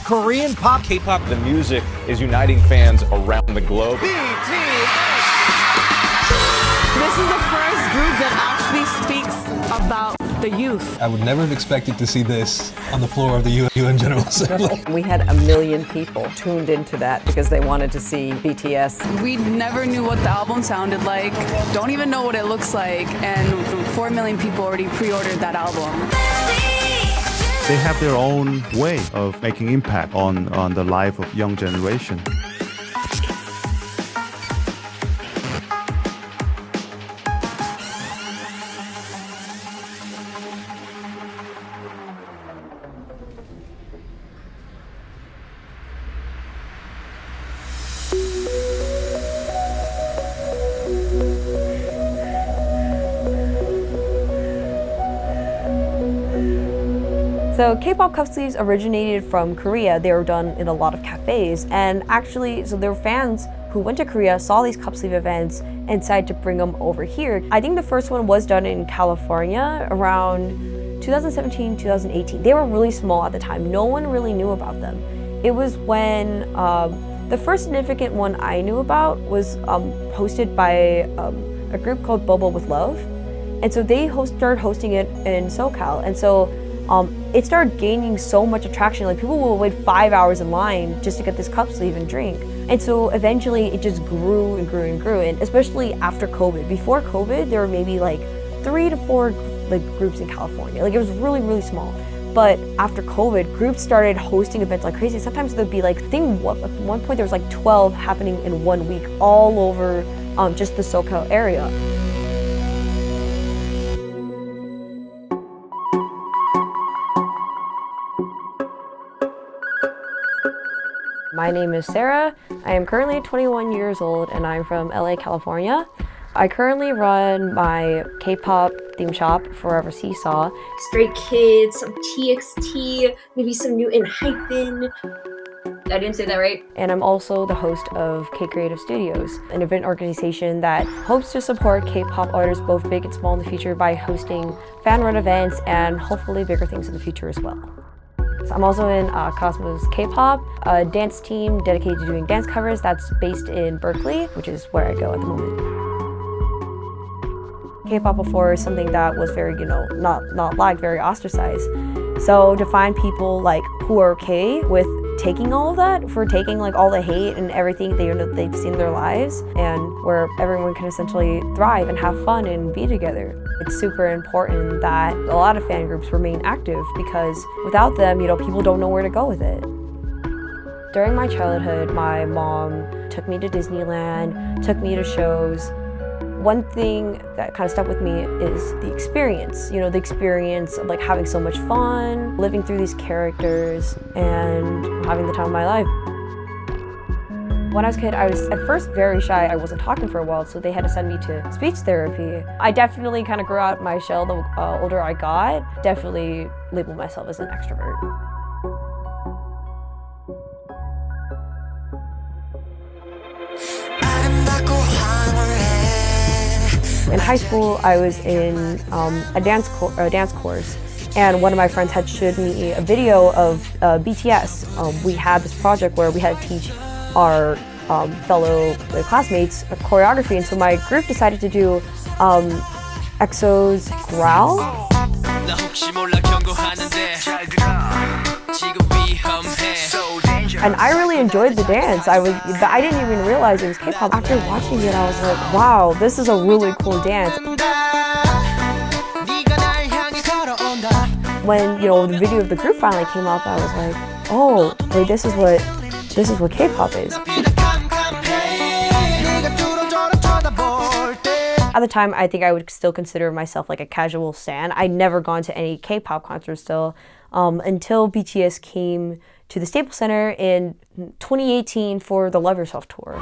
Korean pop, K-pop, the music is uniting fans around the globe. This is the first group that actually speaks about the youth. I would never have expected to see this on the floor of the UN General Assembly. We had 1 million people tuned into that because they wanted to see BTS. We never knew what the album sounded like, don't even know what it looks like, and 4 million people already pre-ordered that album. They have their own way of making impact on the life of young generation. So K-pop cup sleeves originated from Korea. They were done in a lot of cafes, and actually, so there were fans who went to Korea, saw these cup sleeve events, and decided to bring them over here. I think the first one was done in California around 2017, 2018. They were really small at the time. No one really knew about them. It was when the first significant one I knew about was hosted by a group called Bubble with Love. And so they started hosting it in SoCal. And so it started gaining so much attraction. Like, people will wait 5 hours in line just to get this cup sleeve and drink. And so eventually it just grew and grew and grew. And especially after COVID. Before COVID, there were maybe like 3 to 4 groups in California. Like, it was really, really small. But after COVID, groups started hosting events like crazy. Sometimes there'd be like, I think at one point there was like 12 happening in 1 week all over just the SoCal area. My name is Sarah. I am currently 21 years old and I'm from LA, California. I currently run my K-pop theme shop, Forever Seesaw. Stray Kids, some TXT, maybe some new Hypen. I didn't say that right. And I'm also the host of K Creative Studios, an event organization that hopes to support K-pop artists both big and small in the future by hosting fan-run events and hopefully bigger things in the future as well. So I'm also in Cosmos K-pop, a dance team dedicated to doing dance covers that's based in Berkeley, which is where I go at the moment. K-pop before is something that was very, not liked, very ostracized. So to find people like who are okay with taking all of that, for taking like all the hate and everything they've seen in their lives, and where everyone can essentially thrive and have fun and be together. It's super important that a lot of fan groups remain active, because without them, people don't know where to go with it. During my childhood, my mom took me to Disneyland, took me to shows. One thing that kind of stuck with me is the experience. The experience of like having so much fun, living through these characters, and having the time of my life. When I was a kid, I was at first very shy. I wasn't talking for a while, so they had to send me to speech therapy. I definitely kind of grew out my shell the older I got. Definitely label myself as an extrovert. In high school, I was in a dance course, and one of my friends had showed me a video of BTS. We had this project where we had to teach our fellow classmates choreography, and so my group decided to do EXO's Growl. And I really enjoyed the dance. I didn't even realize it was K-pop. After watching it, I was like, wow, this is a really cool dance. When the video of the group finally came up, I was like, oh, wait, this is what K-pop is. At the time, I think I would still consider myself like a casual stan. I'd never gone to any K-pop concerts still until BTS came to the Staples Center in 2018 for the Love Yourself tour.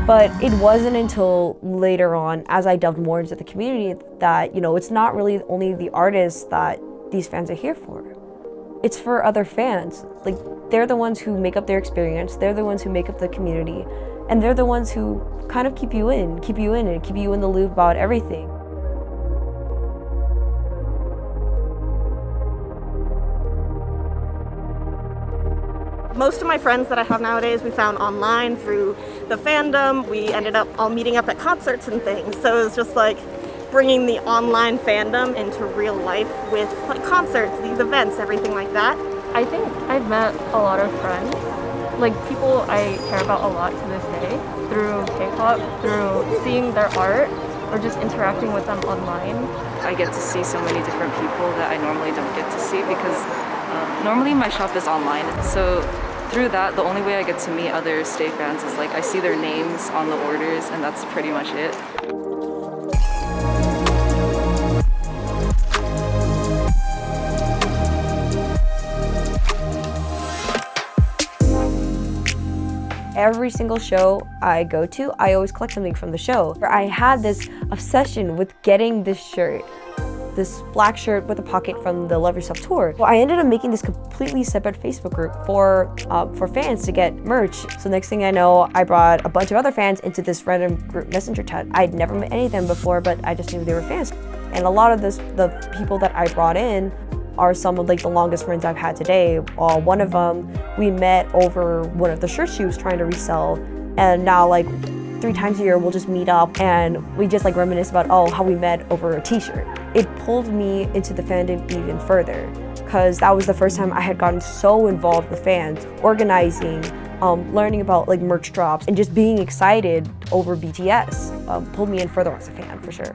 But it wasn't until later on, as I delved more into the community, that it's not really only the artists that these fans are here for. It's for other fans. Like, they're the ones who make up their experience, they're the ones who make up the community, and they're the ones who kind of keep you in and keep you in the loop about everything. Most of my friends that I have nowadays we found online through the fandom. We ended up all meeting up at concerts and things. So it was just like bringing the online fandom into real life with like concerts, these events, everything like that. I think I've met a lot of friends, like people I care about a lot to this day, through K-pop, through seeing their art, or just interacting with them online. I get to see so many different people that I normally don't get to see because normally my shop is online. So through that, the only way I get to meet other stay fans is like I see their names on the orders, and that's pretty much it. Every single show I go to, I always collect something from the show. I had this obsession with getting this shirt, this black shirt with a pocket from the Love Yourself tour. Well, I ended up making this completely separate Facebook group for fans to get merch. So next thing I know, I brought a bunch of other fans into this random group messenger chat. I'd never met any of them before, but I just knew they were fans. And a lot of the people that I brought in are some of like the longest friends I've had today. One of them, we met over one of the shirts she was trying to resell, and now like 3 times a year we'll just meet up and we just like reminisce about how we met over a t-shirt. It pulled me into the fandom even further because that was the first time I had gotten so involved with fans, organizing, learning about like merch drops, and just being excited over BTS pulled me in further as a fan for sure.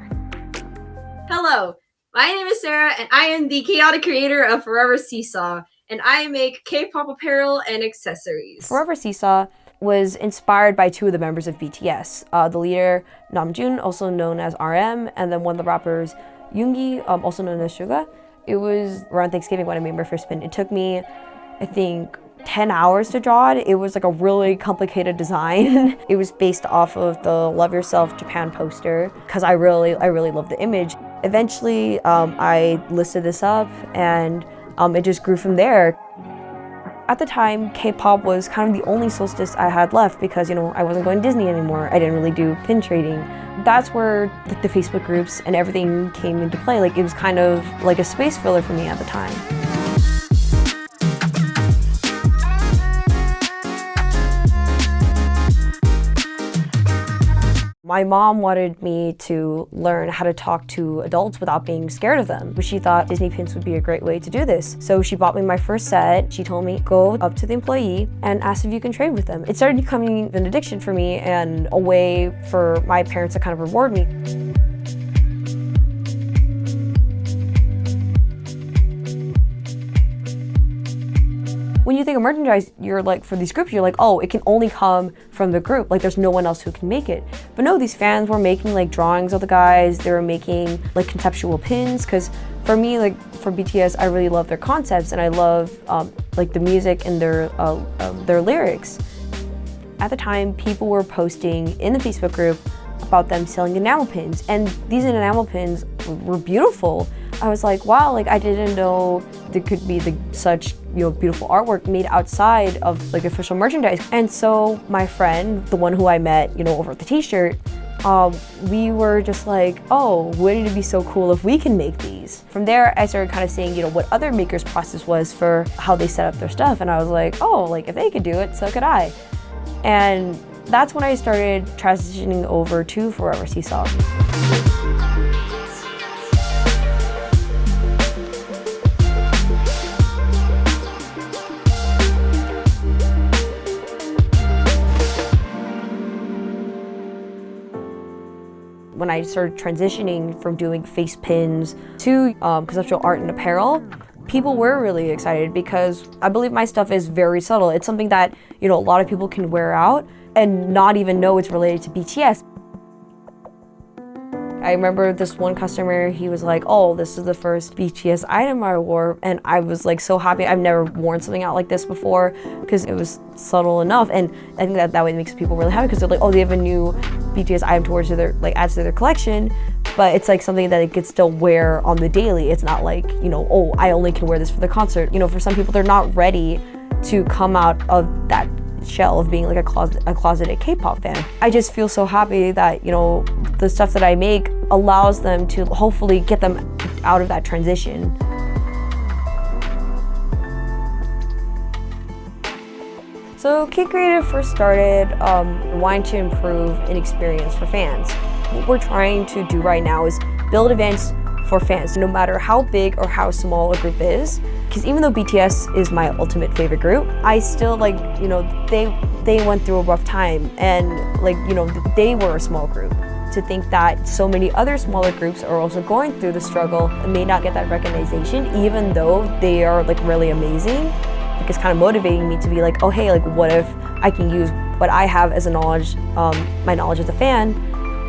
Hello, my name is Sarah, and I am the chaotic creator of Forever Seesaw, and I make K-pop apparel and accessories. Forever Seesaw was inspired by 2 of the members of BTS, the leader Namjoon, also known as RM, and then one of the rappers Yoongi, also known as Suga. It was around Thanksgiving when I made my first pin. It took me, I think, 10 hours to draw it. It was like a really complicated design. It was based off of the Love Yourself Japan poster because I really loved the image. Eventually, I listed this up and it just grew from there. At the time, K-pop was kind of the only solstice I had left because, I wasn't going to Disney anymore. I didn't really do pin trading. That's where the Facebook groups and everything came into play. Like, it was kind of like a space filler for me at the time. My mom wanted me to learn how to talk to adults without being scared of them, but she thought Disney pins would be a great way to do this. So she bought me my first set. She told me, go up to the employee and ask if you can trade with them. It started becoming an addiction for me and a way for my parents to kind of reward me. When you think of merchandise, you're like, for these groups, you're like, oh, it can only come from the group. Like, there's no one else who can make it. But no, these fans were making like drawings of the guys. They were making like conceptual pins. Because for me, like for BTS, I really love their concepts and I love like the music and their lyrics. At the time, people were posting in the Facebook group about them selling enamel pins, and these enamel pins were beautiful. I was like, wow, like I didn't know there could be such beautiful artwork made outside of like official merchandise. And so my friend, the one who I met over the t-shirt, we were just like, oh, wouldn't it be so cool if we can make these? From there, I started kind of seeing what other makers' process was for how they set up their stuff, and I was like, oh, like if they could do it, so could I. And that's when I started transitioning over to Forever Seesaw. When I started transitioning from doing face pins to conceptual art and apparel, people were really excited because I believe my stuff is very subtle. It's something that a lot of people can wear out and not even know it's related to BTS. I remember this one customer, he was like, oh, this is the first BTS item I wore, and I was like so happy. I've never worn something out like this before because it was subtle enough, and I think that way makes people really happy because they're like, oh, they have a new BTS item towards their adds to their collection, but it's like something that it could still wear on the daily. It's not like, oh, I only can wear this for the concert. For some people, they're not ready to come out of that shell of being like a closeted K-pop fan. I just feel so happy that the stuff that I make allows them to hopefully get them out of that transition. So K-Creative first started wanting to improve an experience for fans. What we're trying to do right now is build events for fans, no matter how big or how small a group is. Because even though BTS is my ultimate favorite group, I still they went through a rough time, and they were a small group. To think that so many other smaller groups are also going through the struggle and may not get that recognition, even though they are really amazing, it's kind of motivating me to be like, oh hey, what if I can use what I have as a knowledge, my knowledge as a fan,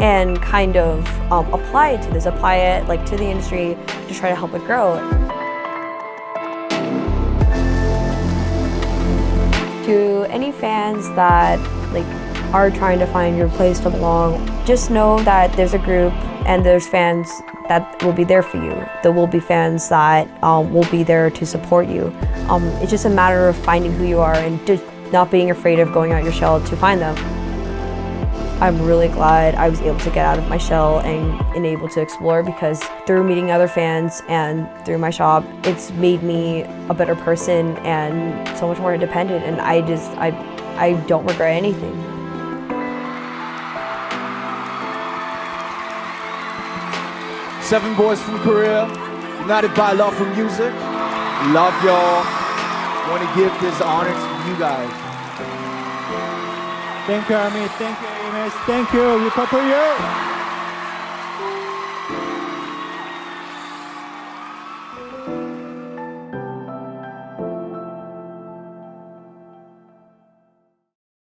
and kind of apply it to the industry to try to help it grow. To any fans that are trying to find your place to belong, just know that there's a group and there's fans that will be there for you. There will be fans that will be there to support you. It's just a matter of finding who you are and just not being afraid of going out your shell to find them. I'm really glad I was able to get out of my shell and able to explore, because through meeting other fans and through my shop, it's made me a better person and so much more independent, and I don't regret anything. Seven boys from Korea, united by love for music. Love y'all. Want to give this honor to you guys. Thank you, Army. Thank you, Amos. Thank you. We pop for you.